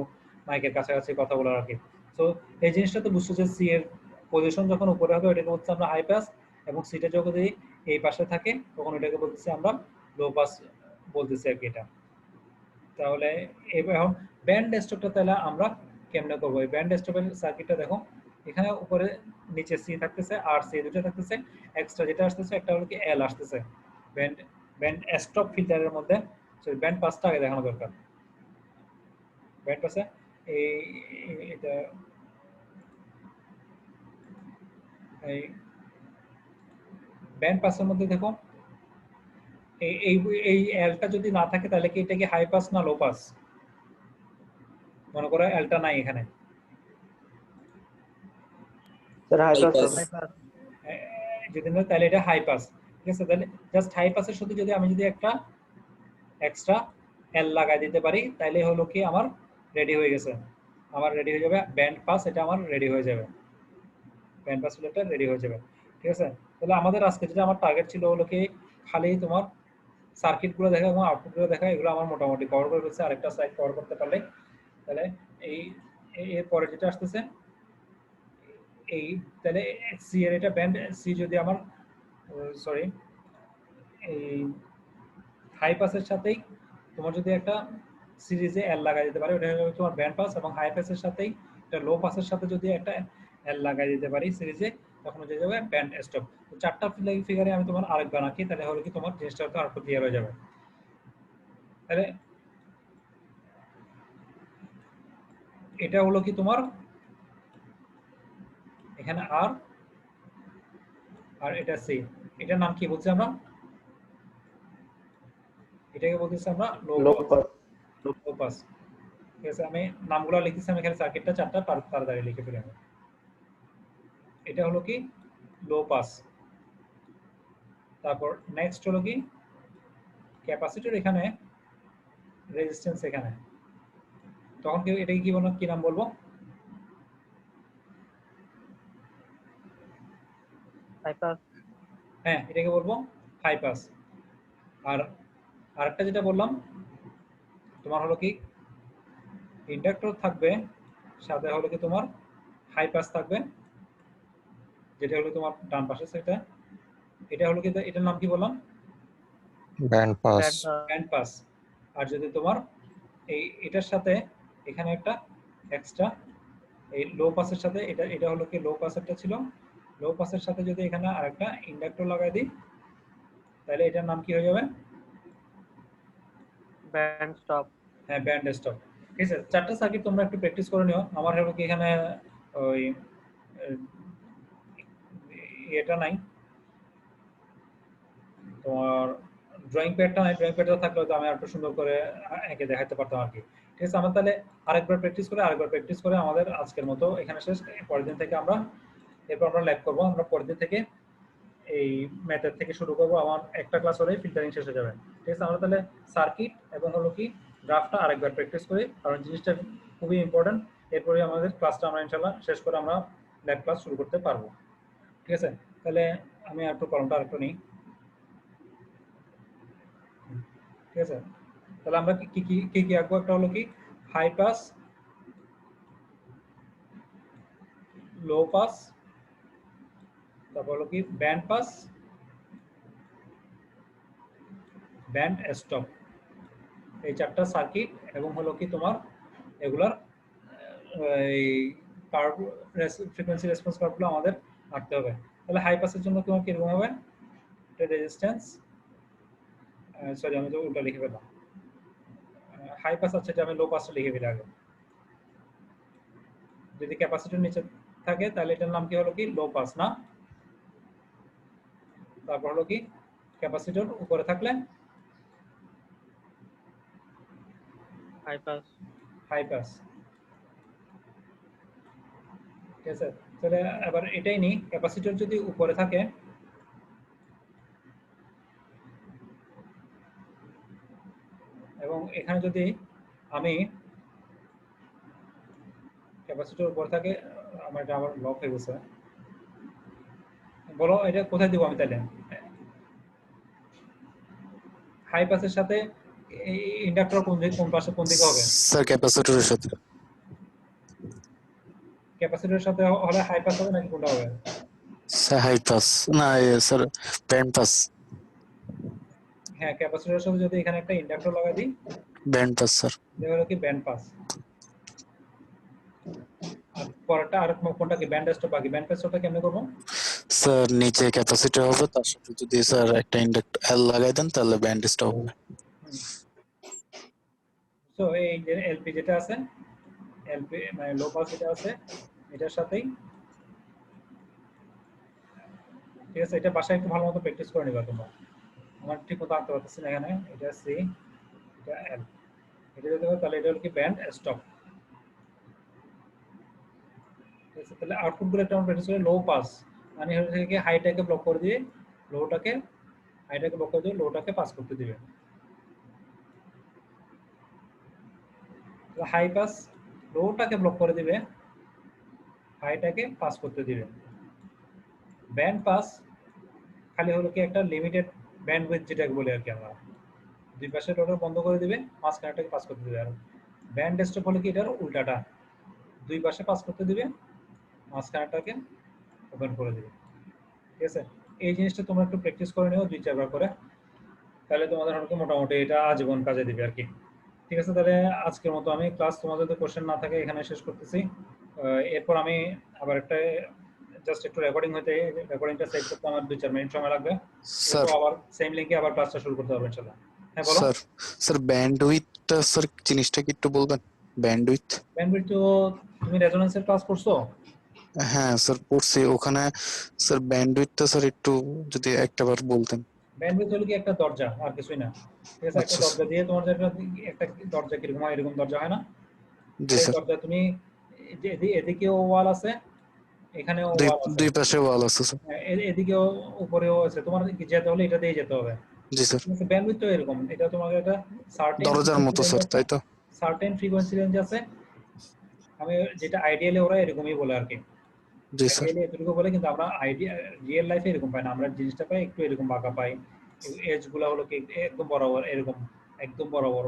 A: মাইকের কাছাকাছি কথা বলার আর কি। সো এই জিনিসটা তো বুঝছো যে সি এর পজিশন যখন উপরে হবে ওটাকে বলছি আমরা হাই পাস, এবং সিটা যখন যদি এই পাশে থাকে তখন ওটাকে বলতেছি আমরা লো পাস বলতেছি আর কি এটা। তাহলে এখন ব্যান্ড ডেস্কটপটা তাহলে আমরা কেমনে করবো? এই ব্যান্ড ডেস্কটপের সার্কিটটা দেখো, এখানে উপরে নিচে সি থাকতেছে আর সি দুটো থাকতেছে, এক্সট্রা যেটা আসতেছে একটা হলো কি এল আসতেছে ব্যান্ড ব্যান্ড স্টপ ফিল্টারের মধ্যে। সরি ব্যান্ড পাসটা আগে দেখানো দরকার। ব্যান্ড পাসে এই এটা এই ব্যান্ড পাসের মধ্যে দেখো এই এই এই এলটা যদি না থাকে তাহলে কি এটা কি হাই পাস না লো পাস? মনে করো এলটা নাই এখানে,
E: স্যার হাই পাস
F: Bypass.
E: হবে।
A: যদি না তাহলে এটা হাই পাস। ঠিক আছে, তাহলে জাস্ট হাই পাসের সাথে যদি আমি যদি একটা এক্সট্রা এল লাগাই দিতে পারি তাহলে হলো কি আমার রেডি হয়ে গেছে, আমার রেডি হয়ে যাবে ব্যান্ড পাস, এটা আমার রেডি হয়ে যাবে, ব্যান্ড পাস ফিল্টারটা রেডি হয়ে যাবে। ঠিক আছে, তাহলে আমাদের আজকে যেটা আমার টার্গেট ছিল হলো কি খালি তোমার সার্কিটগুলো দেখা এবং আউটপুটগুলো দেখা, এগুলো আমার মোটামুটি কভার করে ফেলছে। আরেকটা সাইড কভার করতে পারলে তাহলে এই এর পরে যেটা আসতেছে এই তাহলে সি এর এটা ব্যান্ড সি যদি আমার সরি এই হাই পাসের সাথেই তোমার যদি একটা সিরিজে এল লাগাই দিতে পারে ওটা হলো তোমার ব্যান্ড পাস, এবং হাই পাসের সাথেই এটা লো পাসের সাথে যদি একটা এল লাগাই দিতে পারি সিরিজে তখন হয়ে যাবে ব্যান্ড স্টপ। তো চারটা ফিগারে আমি তোমার আরেকবার আঁকি তাহলে হলো কি তোমার জিনিসটা তো আরেকটু ক্লিয়ার হয়ে যাবে। তাহলে এটা হলো কি তোমার এখানে আর আর এটা সি, এটার নাম কি বলছি আমরা? এটাকে বলতেছি আমরা low
E: low
A: pass.
E: Pass.
A: Low pass. ঠিক আছে, আমি নামগুলো লিখতেছি, আমি এখানে সার্কিটটা চারটা তাড়াতাড়ি লিখে ফেলি আমি। এটা হলো কি লো পাস। তারপর নেক্সট হলো কি ক্যাপাসিটর, এখানে রেজিস্ট্যান্স এখানে, তখন কি এটাকে কি বলবো, কি নাম বলবো?
D: High pass.
A: হ্যাঁ, এটাকে বলবো হাই পাস। আর আরেকটা যেটা বললাম তোমার হলো কি ইন্ডাক্টর থাকবে, সাথে হলো কি তোমার হাই পাস থাকবে, যেটা হলো তোমার ডান পাশে সেটা, এটা হলো কি এটার নাম কি বললাম?
C: Band pass.
A: Band pass. আর যদি তোমার এটার সাথে এখানে একটা এক্সট্রা এই লো পাসের সাথে এটা এটা হলো কি লো পাসেরটা ছিল, লো পাসের সাথে যদি এখানে আরেকটা ইন্ডাক্টর লাগাই দিই তাহলে এটার নাম কি হয়ে যাবে?
D: Band stop.
A: হ্যাঁ, ব্যান্ড স্টপ। ঠিক আছে, চারটা সার্কিট তোমরা একটু প্র্যাকটিস করে নিও। আমার হলো কি এখানে ওই এটা নাই তোমার ড্রয়িং প্যাডটা নাই, ড্রয়িং প্যাডটা থাকলে তো আমি একটু সুন্দর করে এঁকে দেখাতে পারতাম আর কি। ঠিক আছে, আমরা তাহলে আরেকবার প্র্যাকটিস করে আমাদের আজকের মতো এখানে শেষ। পরের দিন থেকে আমরা এরপর আমরা ল্যাব করবো, আমরা পরের দিন থেকে এই ম্যাথের থেকে শুরু করবো, আমার একটা ক্লাস হলেই ফিল্টারিং শেষ হয়ে যাবে। ঠিক আছে, আমরা তাহলে সার্কিট এবং হলো কি গ্রাফটা আরেকবার প্র্যাকটিস করি, কারণ জিনিসটা খুবই ইম্পর্টেন্ট। এরপরে আমাদের ক্লাসটা আমরা ইনশাল্লাহ শেষ করে আমরা ল্যাব ক্লাস শুরু করতে পারবো। ঠিক আছে, তাহলে আমি একটু কলমটা আরেকটু নিই। ঠিক আছে, তাহলে আমরা কি কি কি কি আঁকবো? একটা হলো কি হাই পাস, লো পাস, তারপর হলো কি ব্যান্ড পাস, ব্যান্ড স্টপ, এই চারটা সার্কিট এবং হলো কি তোমার এগুলার এই কার্ভ ফ্রিকোয়েন্সি রেসপন্স কার্ভগুলো আমাদের আঁকতে হবে। তাহলে হাই পাসের জন্য তোমার কিরকম হবে? এটা রেজিস্ট্যান্স, সরি আমি তো উল্টা লিখে ফেললাম, হাই পাস আছে, এটা আমি লো পাসটা লিখে ফেলি আগে। যদি ক্যাপাসিটর নিচে থাকে তাহলে এটার নাম কি হলো কি লো পাস না? তারপর হলো কি ক্যাপাসিটর উপরে থাকলে
D: হাই পাস।
A: High pass. ঠিক আছে, তাহলে এবার এটাই নি, ক্যাপাসিটর যদি উপরে থাকে এবং এখানে যদি আমি ক্যাপাসিটর উপরে থাকে, আমার এটা আবার লক হয়ে গেছে, বলো এটা কোথায় দিব আমি তাহলে? হাই পাসের সাথে ইন্ডাক্টর কোন পাশে কোন দিকে হবে?
F: স্যার ক্যাপাসিটরের সাথে।
A: ক্যাপাসিটরের সাথে হলে হাই পাস হবে নাকি কোনটা হবে?
F: স্যার হাই পাস না স্যার ব্যান্ড পাস।
A: হ্যাঁ, ক্যাপাসিটরের সাথে যদি এখানে একটা ইন্ডাক্টর লাগাই দিই
F: ব্যান্ড পাস স্যার।
A: এটা হলো কি ব্যান্ড পাস। আর পরেরটা আর কোনটা কি ব্যান্ড স্টপ? বাকি ব্যান্ড স্টপটা কেমনে করব?
F: স্যার নিচে ক্যাপাসিটর হবে, তার সাথে যদি স্যার একটা ইন্ডাক্টর এল লাগাই দেন তাহলে ব্যান্ড স্টপ হবে।
A: সো এই যে এলপি যেটা আছে, এলপি মানে লো পাস যেটা আছে এটার সাথেই, ঠিক আছে, এটা বাসায় একটু ভালো মতো প্র্যাকটিস করে নিবা তোমরা। আমার ঠিক মতো আঁকতে পারতেছি না এখানে। এটা সি, এটা এল, এটা যদি হয় তাহলে এটা হলো কি ব্যান্ড স্টপ। ঠিক আছে, তাহলে আউটপুট গুলো একটা আমরা প্র্যাকটিস করি। লো পাস মানে হচ্ছে কি হাইটাকে ব্লক করে দিয়ে লোটাকে, হাইটাকে ব্লক করে দিয়ে লোটাকে পাস করতে দিবে। হাই পাস লোটাকে ব্লক করে দিবে, হাইটাকে পাস করতে দিবে। ব্যান্ড পাস খালি হলো কি একটা লিমিটেড ব্যান্ডউইথ যেটাকে বলি আর কি আমরা, দুই পাশে লোডার বন্ধ করে দিবে, মাঝখানেটাকে পাস করতে দিবে। আর ব্যান্ড স্টপ হলো কি এটার উল্টাটা, দুই পাশে পাস করতে দিবে, মাঝখানেটাকে ওপেন করে দিবে। ঠিক আছে, এই জিনিসটা তোমরা একটু প্র্যাকটিস করে নিও 2-4 বার করে, তাহলে তোমাদের হয়তো মোটামুটি এটা আজীবন কাজে দিবে আর কি। ঠিক আছে, তাহলে আজকের মতো আমি ক্লাস, তোমাদের যদি কোশ্চেন না থাকে এখানে শেষ করতেছি। এরপর আমি আবার একটা জাস্ট একটু রেকর্ডিং হতে, রেকর্ডিংটা সেভ করতে আমার 2-4 মিনিট সময় লাগবে।
F: স্যার
A: এরপর আবার সেম লিংকে আবার ক্লাসটা শুরু করতে হবে ইনশাআল্লাহ। হ্যাঁ বলো।
F: স্যার স্যার ব্যান্ডউইথটা স্যার জিনিসটা কি একটু বলবেন? ব্যান্ডউইথ।
A: ব্যান্ডউইথ তো তুমি রেজোনেন্সের ক্লাস করছো?
F: হ্যাঁ স্যার পড়ছি ওখানে। স্যার ব্যান্ডউইথটা স্যার একটু যদি একটাবার বলতেন।
A: ব্যান্ডউইথ হলো কি একটা দরজা, আর কিছুই না। ঠিক আছে, একটা
F: আচ্ছা
A: দরজা দিয়ে তোমার যেটা একটা দরজা কিরকম হয়, এরকম দরজা হয় না?
F: জি
A: এই
F: স্যার।
A: দরজা তুমি এদিকেও ওয়াল আছে, এখানেও
F: দুই
A: ওয়াল আছে,
F: দুই পাশে ওয়াল আছে স্যার।
A: এদিকেও উপরেও আছে, তোমার যেতে হলে এটা দিয়ে যেতে হবে।
F: জি স্যার।
A: ব্যান্ডউইথ তো এরকম, এটা তোমাকে একটা
F: দরজার মতো স্যার, তাই তো?
A: সার্টেন ফ্রিকোয়েন্সি রেঞ্জ আছে। আমি যেটা আইডিয়ালি ওরা এরকমই বলে আর কি,
F: জি স্যার।
A: আইডিয়ালি এতটুকু বলে, কিন্তু আমরা আইডিয়া রিয়েল লাইফে এরকম পাই না। আমরা জিনিসটা পাই একটু এরকম বাঁকা পাই, এজ গুলা হলো কি একদম বরাবর এরকম, একদম বরাবর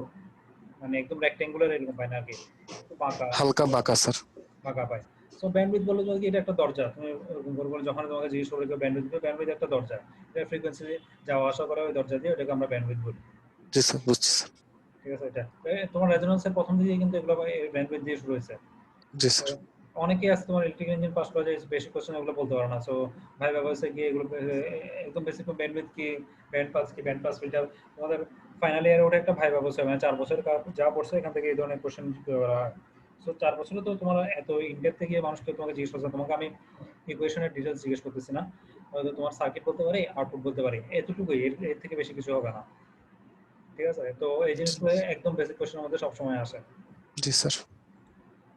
A: মানে একদম রেক্ট্যাঙ্গুলার এরকম পাই না আর কি, একটু বাঁকা
F: হালকা বাঁকা স্যার।
A: বাঁকা পাই। সো ব্যান্ডউইথ বলে যদি এটা একটা দরজা, তুমি এরকম করে বলে যখন তোমাকে জিজ্ঞেস করবে ব্যান্ডউইথ একটা দরজা, এটা ফ্রিকোয়েন্সি যাওয়া আসা করে ওই দরজা দিয়ে, ওটাকে আমরা ব্যান্ডউইথ বলি।
F: জি স্যার বুঝছি স্যার।
A: ঠিক আছে, এটা তোমার রেজোনেন্সের প্রথম দিকে কিন্তু এগুলো ব্যান্ডউইথ দিয়ে শুরু হয়েছে।
F: জি স্যার।
A: অনেকেই আছে তোমার ইলেকট্রিক ইঞ্জিন পাস করে যায়, বেসিক কোশ্চেন এগুলো বলতে পারে না। সো ভাই ব্যবস্থা কি এগুলো একদম বেসিক ব্যান্ডউইথ কি, ব্যান্ড পাস কি, ব্যান্ড পাস ফিল্টার, তোমাদের ফাইনাল ইয়ারে ওটা একটা ভাই ব্যবস্থা, মানে 4 বছর যা পড়ছে এখান থেকে এই ধরনের কোশ্চেন করা হয়। সো 4 বছরে তো তোমার এত ইনডেপথে গিয়ে মানুষকে তোমাকে জিজ্ঞেস করছে, তোমাকে আমি ইকুয়েশনের ডিটেইলস জিজ্ঞেস করতেছি না, হয়তো তোমার সার্কিট বলতে পারি, আউটপুট বলতে পারি, এতটুকুই, এর থেকে বেশি কিছু হবে না। ঠিক আছে, তো এই জিনিসগুলো একদম বেসিক কোশ্চেনের মধ্যে সবসময় আসে।
F: জি স্যার।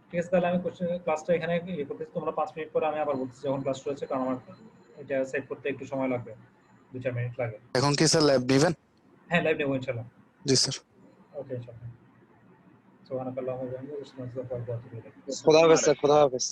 A: ঠিক আছে, তাহলে আমি ক্লাসটা এখানে ইয়ে করতেছি, তোমরা 5 মিনিট পরে আমি আবার বলতেছি যখন ক্লাস শুরু হচ্ছে, কারণ আমার এটা সেট করতে একটু সময় লাগবে, 2-4 মিনিট লাগে।
F: এখন কি স্যার ল্যাব নেবেন?
A: হ্যাঁ, লাইভ নেবো ইনশাআল্লাহ।
F: জি স্যার।
A: ওকে ইনশাআল্লাহ। সুবহানাকাল্লাহুম্মা ওয়া বিহামদিকা আশহাদু আল্লা ইলাহা ইল্লা আনতা আস্তাগফিরুকা ওয়া আতুবু ইলাইক।
G: খোদা হাফেজ স্যার, খোদা হাফেজ।